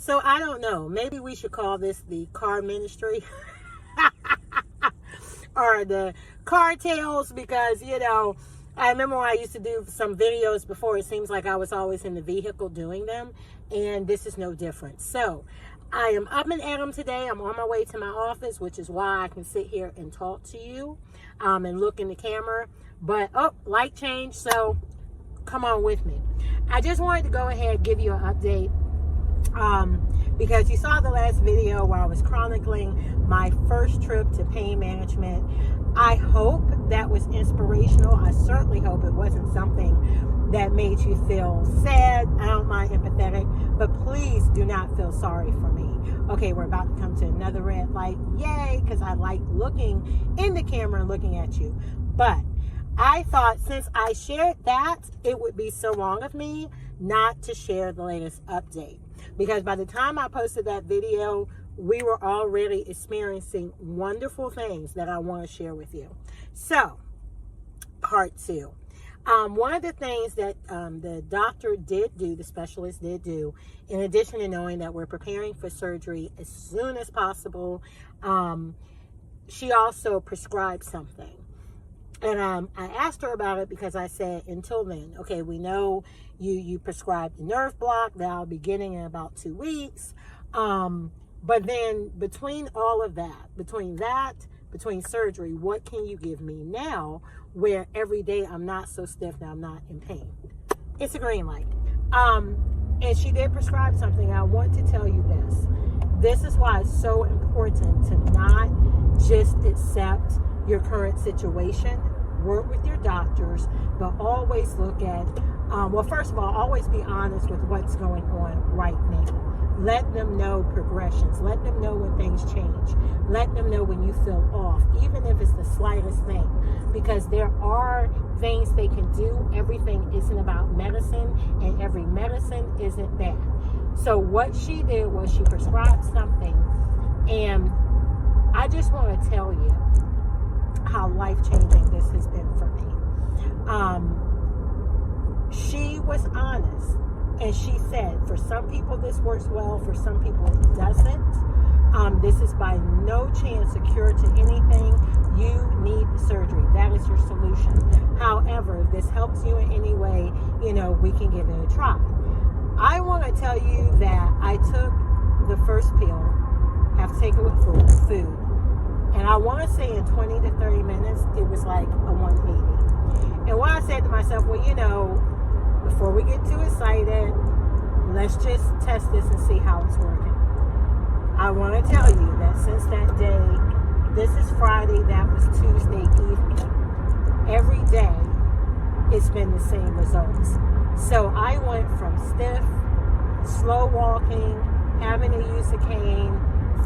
So I don't know. Maybe we should call this the car ministry or the car tales, because, you know, I remember when I used to do some videos before, it seems like I was always in the vehicle doing them, and this is no different. So I am up and at 'em today. I'm on my way to my office, which is why I can sit here and talk to you and look in the camera. But, oh, light change, so come on with me. I just wanted to go ahead and give you an update because you saw the last video where I was chronicling my first trip to pain management. I hope that was inspirational. I certainly hope it wasn't something that made you feel sad. I don't mind empathetic, but please do not feel sorry for me. Okay, we're about to come to another red light. Yay, because I like looking in the camera and looking at you. But I thought since I shared that, it would be so wrong of me not to share the latest update. Because by the time I posted that video, we were already experiencing wonderful things that I want to share with you. So, part 2. One of the things that the doctor did do, the specialist did do, in addition to knowing that we're preparing for surgery as soon as possible, she also prescribed something. And I asked her about it because I said, until then, okay, we know you prescribed the nerve block. That'll be getting in about 2 weeks. But then between all of that, between surgery, what can you give me now where every day I'm not so stiff and I'm not in pain? It's a green light. And she did prescribe something. I want to tell you this. This is why it's so important to not just accept your current situation. Work with your doctors, but always look at, well, first of all, always be honest with what's going on right now. Let them know progressions. Let them know when things change. Let them know when you feel off, even if it's the slightest thing, because there are things they can do. Everything isn't about medicine, and every medicine isn't bad. So what she did was she prescribed something, and I just want to tell you how life-changing this has been for me. She was honest, and she said, for some people this works well, for some people it doesn't. This is by no chance a cure to anything. You need the surgery. That is your solution. However, if this helps you in any way, you know, we can give it a try. I want to tell you that I took the first pill, have to take it with food. And I want to say in 20 to 30 minutes, it was like a 180. And what I said to myself, well, you know, before we get too excited, let's just test this and see how it's working. I want to tell you that since that day, this is Friday, that was Tuesday evening, every day, it's been the same results. So I went from stiff, slow walking, having to use a cane,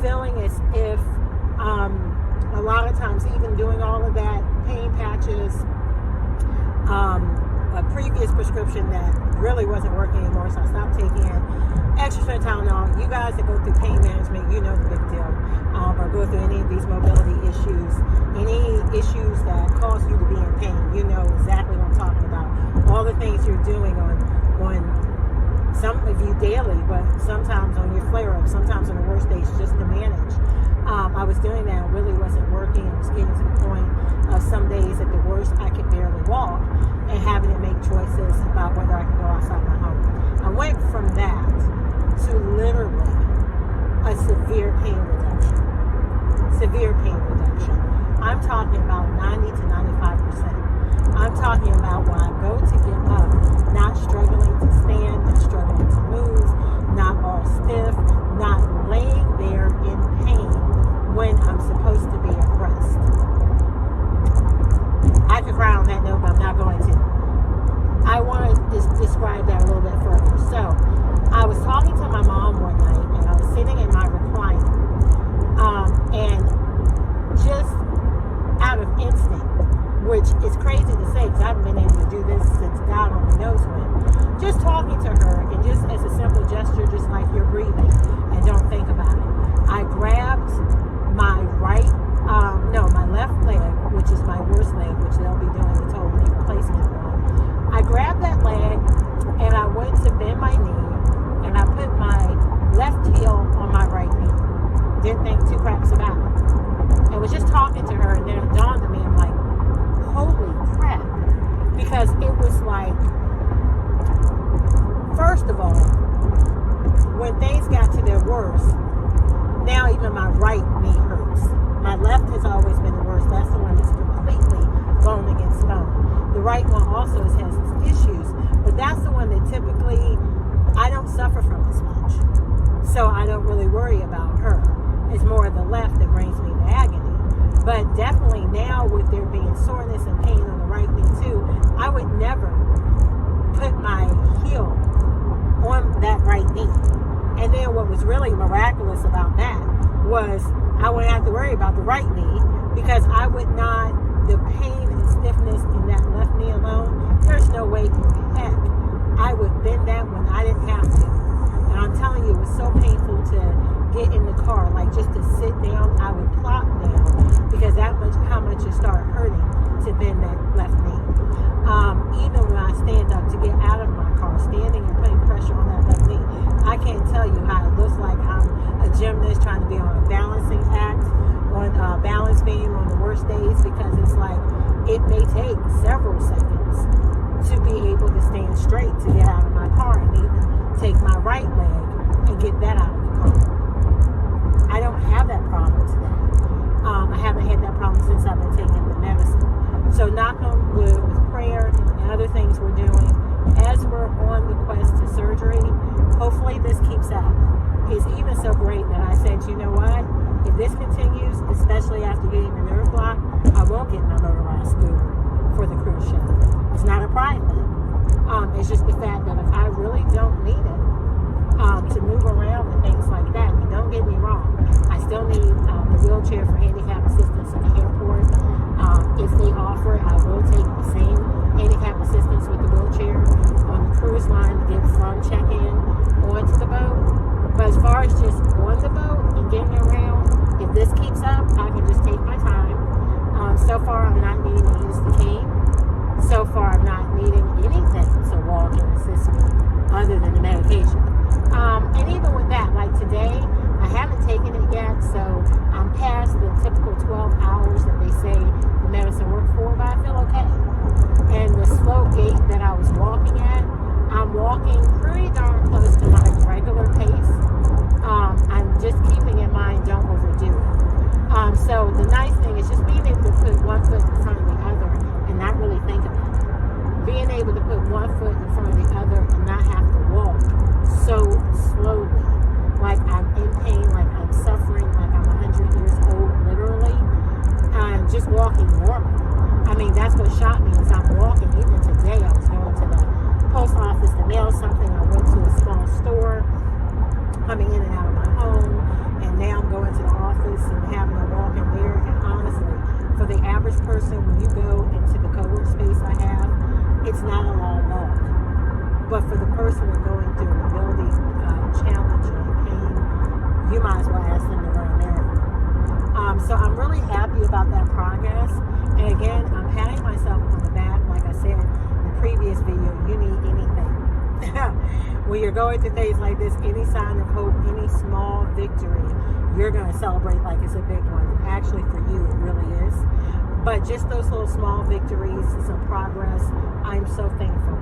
feeling as if, a lot of times even doing all of that, pain patches, a previous prescription that really wasn't working anymore, so I stopped taking it. Extra strength Tylenol. You guys that go through pain management, you know the big deal. Or go through any of these mobility issues, any issues that cause you to be in pain, you know exactly what I'm talking about. All the things you're doing on some of you daily, but sometimes on your flare-up, sometimes on the worst days, just to manage. I was doing that, it really wasn't working. It was getting to the point of some days at the worst I could barely walk, and having to make choices about whether I can go outside my home. I went from that to literally a severe pain reduction. Severe pain reduction. I'm talking about 90 to 95%. I'm talking about when I go to get up, not struggling to stand, not struggling to move, not all stiff, not laying there in pain when I'm supposed to be at rest. I could cry on that note, but I'm not going to. I want to just describe that a little bit further. So, I was talking to my mom one night, and I was sitting in my recliner, and just out of instinct, which is crazy to say because I haven't been able to do this since God only knows when, just talking to her, and just as a simple gesture, just like you're breathing, and don't think about it. I grabbed my my left leg, which is my worst leg, which they'll be doing the total knee replacement on. I grabbed that leg, and I went to bend my knee, and I put my left think two craps about it. And was just talking to her, and then it dawned on me, I'm like, holy crap. Because it was like, first of all, when things got to their worst, now even my right knee hurts. My left has always been the worst. That's the one that's completely bone against bone. The right one also has its issues, but that's the one that typically I don't suffer from as much. So I don't really worry about her. It's more the left that brings me to agony. But definitely now with there being soreness and pain on the right knee too, I would never put my heel on that right knee. And then what was really miraculous about that was I wouldn't have to worry about the right knee, because I would not, the pain and stiffness in that left knee alone, there's no way in heck I would bend that when I didn't have to. And I'm telling you, it was so painful to get in the car, like just to sit down, I would plop down, because that much, how much it started hurting to bend that left knee. Even when I stand up to get out of my car, standing and putting pressure on that left knee, I can't tell you how it looks like I'm a gymnast trying to be on a balancing act, on a balance beam on the worst days, because it's like, it may take several seconds to be able to stand straight to get out of my car, and even take my right leg and get that out of the car. I don't have that problem today. I haven't had that problem since I've been taking the medicine. So knock on wood, with prayer and other things we're doing, as we're on the quest to surgery, hopefully this keeps up. It's even so great that I said, you know what? If this continues, especially after getting the nerve block, I won't get my motorized scooter for the cruise ship. It's not a pride thing. It's just the fact that if I really don't need it to move around and things like that, and don't get me wrong, I still need the wheelchair for handicap assistance at the airport. If they offer it, I will take the same handicap assistance with the wheelchair on the cruise line to get from check-in onto the boat. But as far as just on the boat and getting around, if this keeps up, I can just take my time. So far, I'm not needing to use the cane. So far, I'm not needing anything to walk and assist me other than the medication. And even with that, like today, I haven't taken it yet, so I'm past the typical 12 hours that they say the medicine worked for, but I feel okay. And the slow gait that I was walking at, I'm walking pretty darn close to my regular pace. I'm just keeping in mind, don't overdo it. So the nice thing is just being able to put one foot in front of the other and not really think about it. Being able to put one foot in front of the other and not have to walk so slowly, like I'm in pain, like I'm suffering, like I'm 100 years old, literally, and just walking normal. I mean, that's what shocked me is I'm walking. Even today, I was going to the post office to mail something. I went to a small store, coming in and out of my home, and now I'm going to the office and having a walk in there. And honestly, for the average person, when you go into the co-work space I have, it's not a long walk. But for the person that's going through a mobility challenge or pain, you might as well ask them to run a marathon. So I'm really happy about that progress. And again, I'm patting myself on the back. Like I said in the previous video, you need anything. When you're going through things like this, any sign of hope, any small victory, you're going to celebrate like it's a big one. Actually, for you, it really is. But just those little small victories, some progress, I'm so thankful.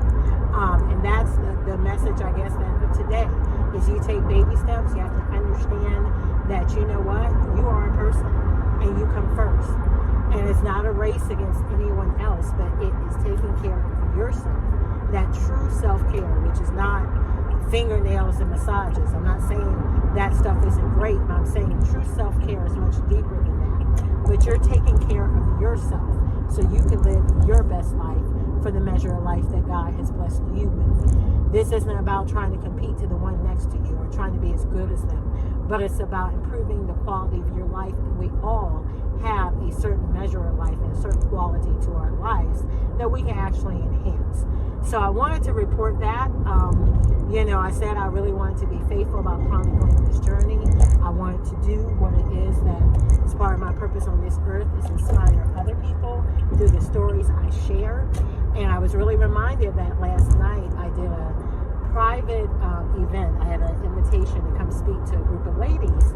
And that's the message, I guess, that of today, is you take baby steps. You have to understand that, you know what, you are a person and you come first. And it's not a race against anyone else, but it is taking care of yourself. That true self-care, which is not fingernails and massages. I'm not saying that stuff isn't great, but I'm saying true self-care is much deeper than that. But you're taking care of yourself so you can live your best life for the measure of life that God has blessed you with. This isn't about trying to compete to the one next to you or trying to be as good as them, but it's about improving the quality of your life. And we all have a certain measure of life and a certain quality to our lives that we can actually enhance. So I wanted to report that. I said I really wanted to be faithful about chronicling this journey. I wanted to do what it is that is part of my purpose on this earth, is inspire other people through the stories I share. And I was really reminded that last night I did a private event. I had an invitation to come speak to a group of ladies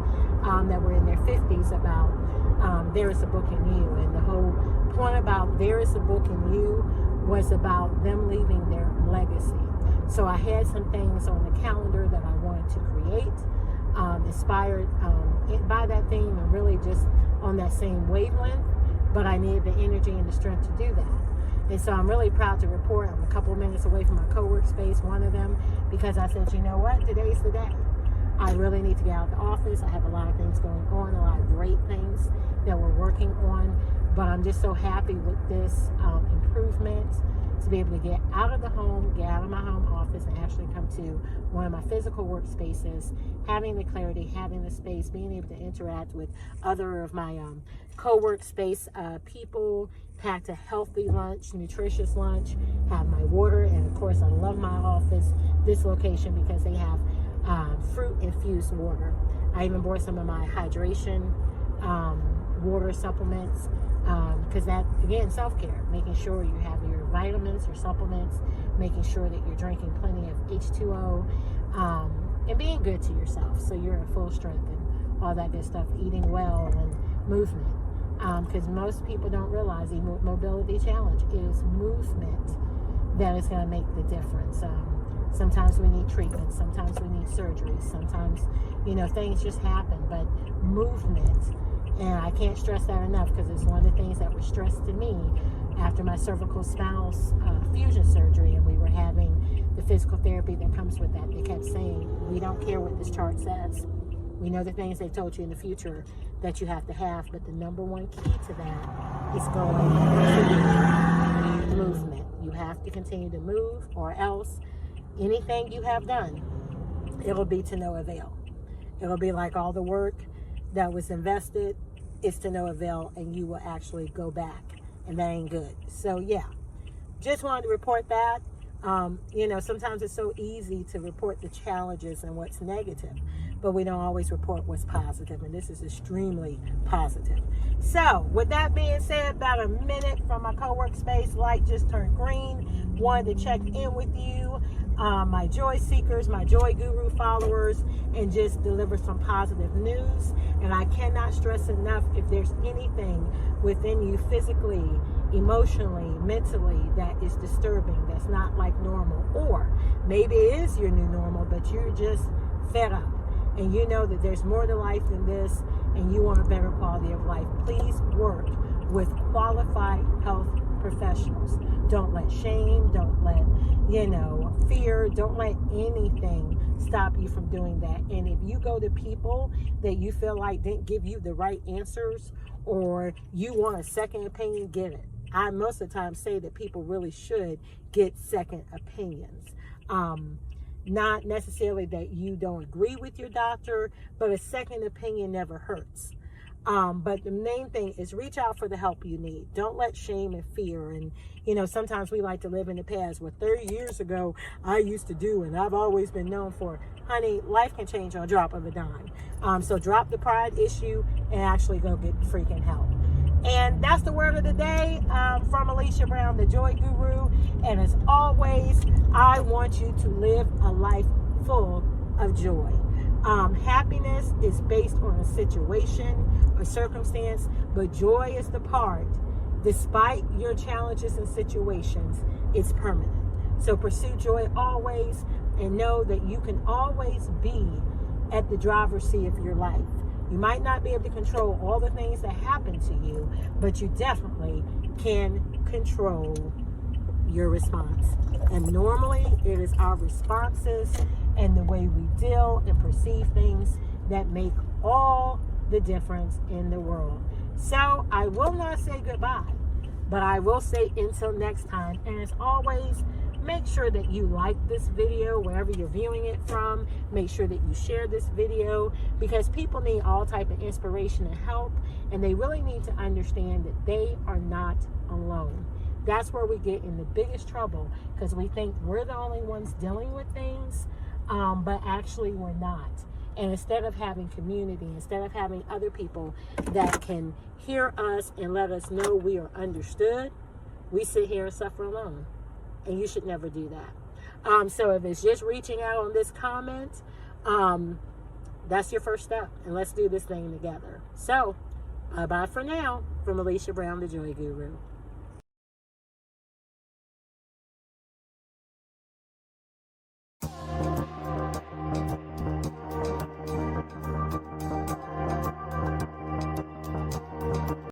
that were in their 50s about There Is a Book in You. And the whole point about There Is a Book in You was about them leaving their legacy. So I had some things on the calendar that I wanted to create, inspired by that theme, and really just on that same wavelength, but I needed the energy and the strength to do that. And so I'm really proud to report I'm a couple of minutes away from my co-work space, one of them, because I said, you know what, today's the day. I really need to get out of the office. I have a lot of things going on, a lot of great things that we're working on, but I'm just so happy with this improvement to be able to get out of the home, get out of my home office, and actually come to one of my physical workspaces, having the clarity, having the space, being able to interact with other of my co-work space people, packed a healthy lunch, nutritious lunch, have my water, and of course I love my office, this location, because they have fruit infused water. I even bought some of my hydration water supplements, because that, again, self-care, making sure you have your vitamins, your supplements, making sure that you're drinking plenty of H2O, and being good to yourself so you're at full strength and all that good stuff, eating well and movement, because most people don't realize the mobility challenge is movement that is going to make the difference. Sometimes we need treatment, sometimes we need surgery, sometimes, things just happen, but movement. And I can't stress that enough, because it's one of the things that was stressed to me after my cervical spinal fusion surgery, and we were having the physical therapy that comes with that. They kept saying, we don't care what this chart says. We know the things they've told you in the future that you have to have, but the number one key to that is going to movement. You have to continue to move, or else anything you have done, it'll be to no avail. It'll be like all the work that was invested is to no avail, and you will actually go back, and that ain't good. So yeah, just wanted to report that. Sometimes it's so easy to report the challenges and what's negative, but we don't always report what's positive, and this is extremely positive. So with that being said, about a minute from my co-work space, light just turned green. Wanted to check in with you, my joy seekers, my joy guru followers, and just deliver some positive news. And I cannot stress enough, if there's anything within you physically, emotionally, mentally that is disturbing, that's not like normal, or maybe it is your new normal, but you're just fed up and you know that there's more to life than this, and you want a better quality of life, please work with qualified health professionals. Don't let shame, don't let fear, don't let anything stop you from doing that. And if you go to people that you feel like didn't give you the right answers, or you want a second opinion, get it. I most of the time say that people really should get second opinions. Not necessarily that you don't agree with your doctor, but a second opinion never hurts. But the main thing is reach out for the help you need. Don't let shame and fear, and sometimes we like to live in the past. What 30 years ago I used to do, and I've always been known for. Honey, life can change on a drop of a dime. So drop the pride issue and actually go get freaking help. And that's the word of the day from Alicia Brown, the Joy Guru. And as always, I want you to live a life full of joy. Happiness is based on a situation or circumstance, but joy is the part, despite your challenges and situations, it's permanent. So pursue joy always, and know that you can always be at the driver's seat of your life. You might not be able to control all the things that happen to you, but you definitely can control your response. And normally it is our responses and the way we deal and perceive things that make all the difference in the world. So I will not say goodbye, but I will say until next time. And as always, make sure that you like this video wherever you're viewing it from. Make sure that you share this video, because people need all type of inspiration and help, and they really need to understand that they are not alone. That's where we get in the biggest trouble, because we think we're the only ones dealing with things, but actually we're not. And instead of having community, instead of having other people that can hear us and let us know we are understood, we sit here and suffer alone. And you should never do that. So if it's just reaching out on this comment, that's your first step. And let's do this thing together. So, bye for now from Alicia Brown, the Joy Guru.